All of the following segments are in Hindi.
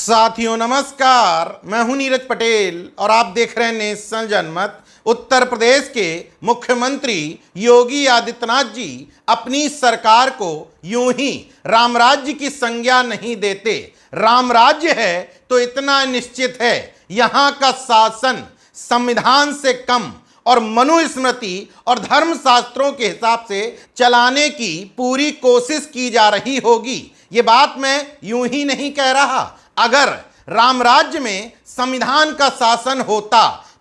साथियों नमस्कार, मैं हूं नीरज पटेल और आप देख रहे हैं नेशनल जनमत। उत्तर प्रदेश के मुख्यमंत्री योगी आदित्यनाथ जी अपनी सरकार को यूं ही राम राज्य की संज्ञा नहीं देते। राम राज्य है तो इतना निश्चित है, यहां का शासन संविधान से कम और मनुस्मृति और धर्मशास्त्रों के हिसाब से चलाने की पूरी कोशिश की जा रही होगी। ये बात मैं यूं ही नहीं कह रहा। अगर राम राज्य में संविधान का शासन होता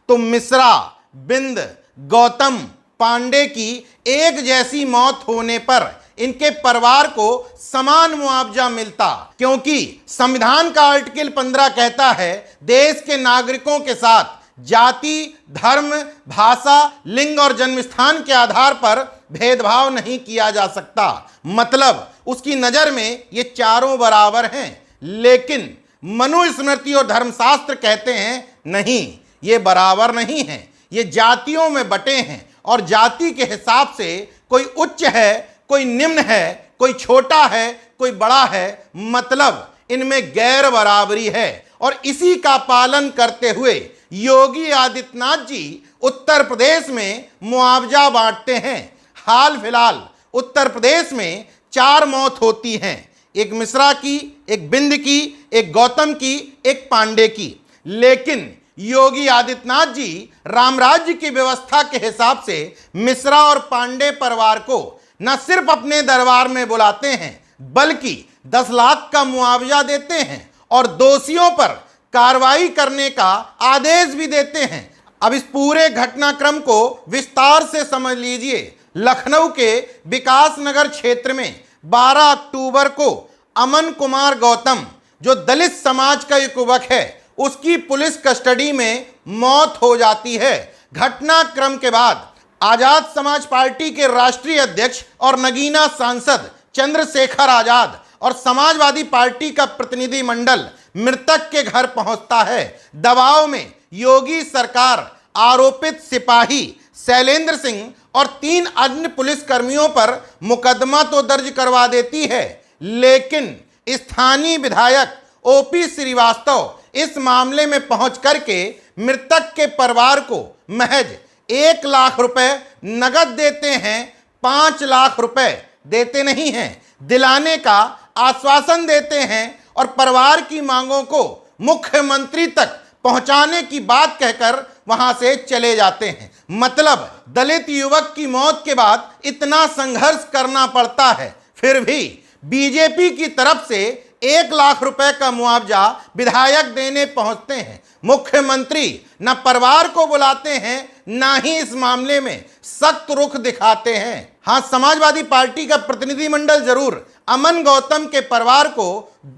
तो मिश्रा, बिंद, गौतम, पांडे की एक जैसी मौत होने पर इनके परिवार को समान मुआवजा मिलता, क्योंकि संविधान का आर्टिकल 15 कहता है देश के नागरिकों के साथ जाति, धर्म, भाषा, लिंग और जन्मस्थान के आधार पर भेदभाव नहीं किया जा सकता। मतलब उसकी नज़र में ये चारों बराबर हैं। लेकिन मनुस्मृति और धर्मशास्त्र कहते हैं नहीं, ये बराबर नहीं हैं, ये जातियों में बटे हैं और जाति के हिसाब से कोई उच्च है, कोई निम्न है, कोई छोटा है, कोई बड़ा है। मतलब इनमें गैर बराबरी है और इसी का पालन करते हुए योगी आदित्यनाथ जी उत्तर प्रदेश में मुआवजा बांटते हैं। हाल फिलहाल उत्तर प्रदेश में 4 मौत होती हैं, एक मिश्रा की, एक बिंद की, एक गौतम की, एक पांडे की। लेकिन योगी आदित्यनाथ जी राम राज्य की व्यवस्था के हिसाब से मिश्रा और पांडे परिवार को न सिर्फ अपने दरबार में बुलाते हैं बल्कि 10 लाख का मुआवजा देते हैं और दोषियों पर कार्रवाई करने का आदेश भी देते हैं। अब इस पूरे घटनाक्रम को विस्तार से समझ लीजिए। लखनऊ के विकास नगर क्षेत्र में 12 अक्टूबर को अमन कुमार गौतम, जो दलित समाज का एक युवक है, उसकी पुलिस कस्टडी में मौत हो जाती है। घटनाक्रम के बाद आजाद समाज पार्टी के राष्ट्रीय अध्यक्ष और नगीना सांसद चंद्रशेखर आजाद और समाजवादी पार्टी का प्रतिनिधि मंडल मृतक के घर पहुंचता है। दबाव में योगी सरकार आरोपित सिपाही शैलेंद्र सिंह और 3 अन्य पुलिसकर्मियों पर मुकदमा तो दर्ज करवा देती है, लेकिन स्थानीय विधायक ओपी श्रीवास्तव इस मामले में पहुंच करके मृतक के परिवार को महज 1 लाख रुपए नगद देते हैं। 5 लाख रुपए देते नहीं हैं, दिलाने का आश्वासन देते हैं और परिवार की मांगों को मुख्यमंत्री तक पहुंचाने की बात कहकर वहां से चले जाते हैं। मतलब दलित युवक की मौत के बाद इतना संघर्ष करना पड़ता है, फिर भी बीजेपी की तरफ से 1 लाख रुपए का मुआवजा विधायक देने पहुंचते हैं। मुख्यमंत्री न परिवार को बुलाते हैं, ना ही इस मामले में सख्त रुख दिखाते हैं। हाँ, समाजवादी पार्टी का प्रतिनिधिमंडल जरूर अमन गौतम के परिवार को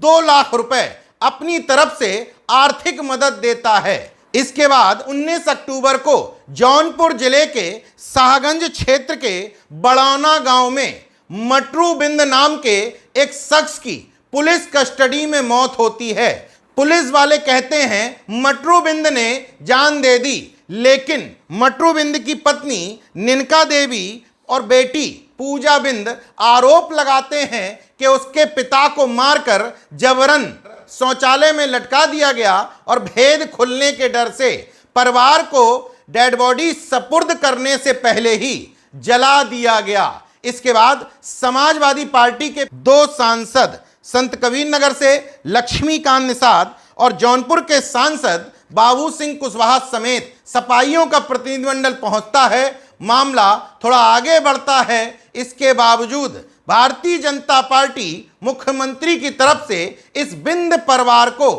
2 लाख रुपए अपनी तरफ से आर्थिक मदद देता है। इसके बाद 19 अक्टूबर को जौनपुर जिले के शाहगंज क्षेत्र के बड़ौना गांव में मटरू बिंद नाम के एक शख्स की पुलिस कस्टडी में मौत होती है। पुलिस वाले कहते हैं मटरू बिंद ने जान दे दी, लेकिन मटरू बिंद की पत्नी निनका देवी और बेटी पूजा बिंद आरोप लगाते हैं कि उसके पिता को मारकर जबरन शौचालय में लटका दिया गया और भेद खुलने के डर से परिवार को डेड बॉडी सपुर्द करने से पहले ही जला दिया गया। इसके बाद समाजवादी पार्टी के 2 सांसद संत कबीर नगर से लक्ष्मीकांत निषाद और जौनपुर के सांसद बाबू सिंह कुशवाहा समेत सपाइयों का प्रतिनिधिमंडल पहुंचता है। मामला थोड़ा आगे बढ़ता है। इसके बावजूद भारतीय जनता पार्टी मुख्यमंत्री की तरफ से इस बिंद परिवार को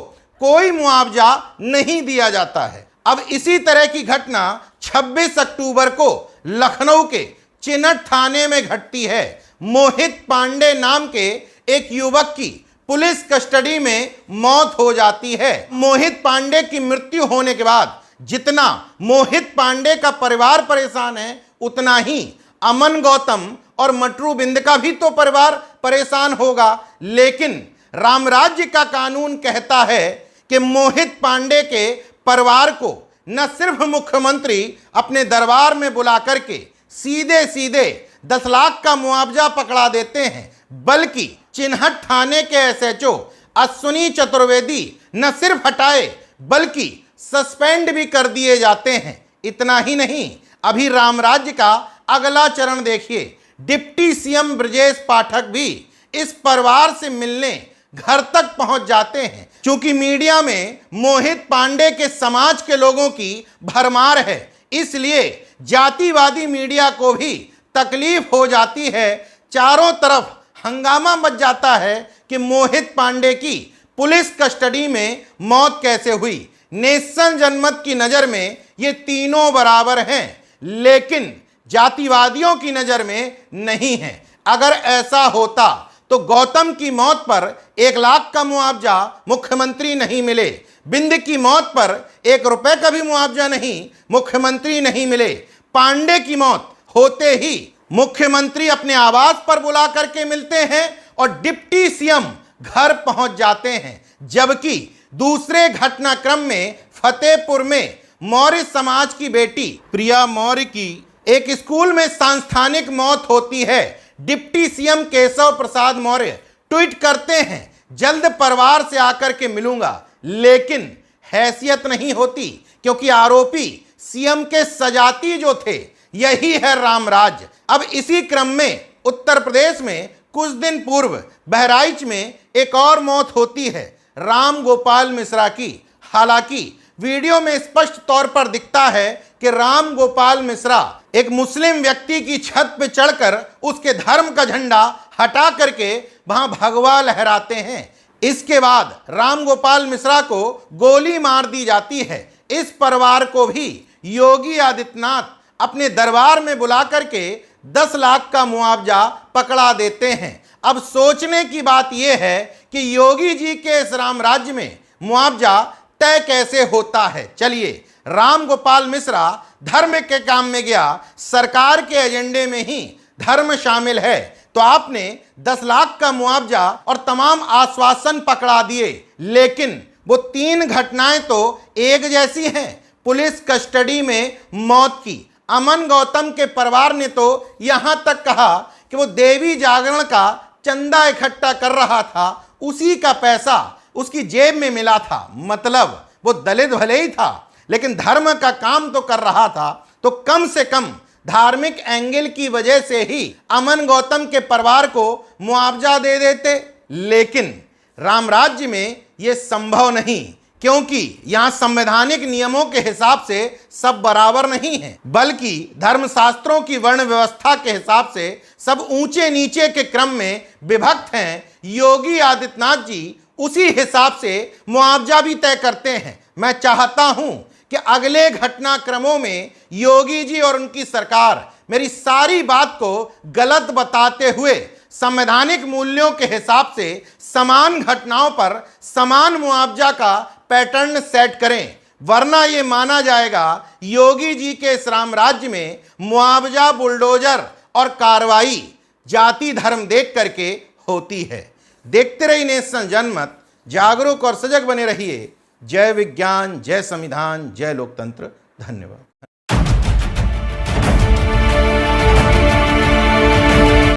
कोई मुआवजा नहीं दिया जाता है। अब इसी तरह की घटना 26 अक्टूबर को लखनऊ के चिनट थाने में घटती है। मोहित पांडे नाम के एक युवक की पुलिस कस्टडी में मौत हो जाती है। मोहित पांडे की मृत्यु होने के बाद जितना मोहित पांडे का परिवार परेशान है, उतना ही अमन गौतम और मटरू बिंद का भी तो परिवार परेशान होगा। लेकिन राम राज्य का कानून कहता है कि मोहित पांडे के परिवार को न सिर्फ मुख्यमंत्री अपने दरबार में बुला करके सीधे सीधे 10 लाख का मुआवजा पकड़ा देते हैं, बल्कि चिन्हट थाने के एसएचओ अश्विनी चतुर्वेदी न सिर्फ हटाए बल्कि सस्पेंड भी कर दिए जाते हैं। इतना ही नहीं, अभी रामराज्य का अगला चरण देखिए। डिप्टी सीएम ब्रजेश पाठक भी इस परिवार से मिलने घर तक पहुंच जाते हैं। क्योंकि मीडिया में मोहित पांडे के समाज के लोगों की भरमार है, इसलिए जातिवादी मीडिया को भी तकलीफ हो जाती है। चारों तरफ हंगामा मच जाता है कि मोहित पांडे की पुलिस कस्टडी में मौत कैसे हुई। नेशन जनमत की नज़र में ये तीनों बराबर हैं, लेकिन जातिवादियों की नज़र में नहीं है। अगर ऐसा होता तो गौतम की मौत पर 1 लाख का मुआवजा मुख्यमंत्री नहीं मिले, बिंद की मौत पर 1 रुपए का भी मुआवजा नहीं, मुख्यमंत्री नहीं मिले। पांडे की मौत होते ही मुख्यमंत्री अपने आवास पर बुला करके मिलते हैं और डिप्टी सीएम घर पहुंच जाते हैं। जबकि दूसरे घटनाक्रम में फतेहपुर में मौर्य समाज की बेटी प्रिया मौर्य की एक स्कूल में सांस्थानिक मौत होती है। Deputy CM Keshav Prasad Maurya tweet करते हैं, जल्द परिवार से आकर के मिलूंगा, लेकिन हैसियत नहीं होती, क्योंकि आरोपी सीएम के सजाती जो थे यही है रामराज्य। अब इसी क्रम में उत्तर प्रदेश में कुछ दिन पूर्व बहराइच में एक और मौत होती है, राम गोपाल मिश्रा की। हालांकि वीडियो में स्पष्ट तौर पर दिखता है कि राम गोपाल मिश्रा एक मुस्लिम व्यक्ति की छत पर चढ़कर उसके धर्म का झंडा हटा करके वहां भगवा लहराते हैं। इसके बाद राम गोपाल मिश्रा को गोली मार दी जाती है। इस परिवार को भी योगी आदित्यनाथ अपने दरबार में बुला करके 10 लाख का मुआवजा पकड़ा देते हैं। अब सोचने की बात यह है कि योगी जी के इस रामराज्य में मुआवजा तय कैसे होता है। चलिए, राम गोपाल मिश्रा धर्म के काम में गया, सरकार के एजेंडे में ही धर्म शामिल है, तो आपने 10 लाख का मुआवजा और तमाम आश्वासन पकड़ा दिए, लेकिन वो 3 घटनाएं तो एक जैसी हैं। पुलिस कस्टडी में मौत की। अमन गौतम के परिवार ने तो यहां तक कहा कि वो देवी जागरण का चंदा इकट्ठा कर रहा था, उसी का पैसा उसकी जेब में मिला था। मतलब वो दलित भले ही था, लेकिन धर्म का काम तो कर रहा था। तो कम से कम धार्मिक एंगल की वजह से ही अमन गौतम के परिवार को मुआवजा दे देते, लेकिन रामराज्य में यह संभव नहीं, क्योंकि यहां संवैधानिक नियमों के हिसाब से सब बराबर नहीं है, बल्कि धर्मशास्त्रों की वर्ण व्यवस्था के हिसाब से सब ऊंचे नीचे के क्रम में विभक्त हैं। योगी आदित्यनाथ जी उसी हिसाब से मुआवजा भी तय करते हैं। मैं चाहता हूं कि अगले घटनाक्रमों में योगी जी और उनकी सरकार मेरी सारी बात को गलत बताते हुए संवैधानिक मूल्यों के हिसाब से समान घटनाओं पर समान मुआवजा का पैटर्न सेट करें, वरना यह माना जाएगा योगी जी के इस रामराज्य में मुआवजा बुलडोजर और कार्रवाई जाति धर्म देख करके होती है। देखते रहिए नेशन जनमत, जागरूक और सजग बने रहिए। जय विज्ञान, जय संविधान, जय लोकतंत्र। धन्यवाद।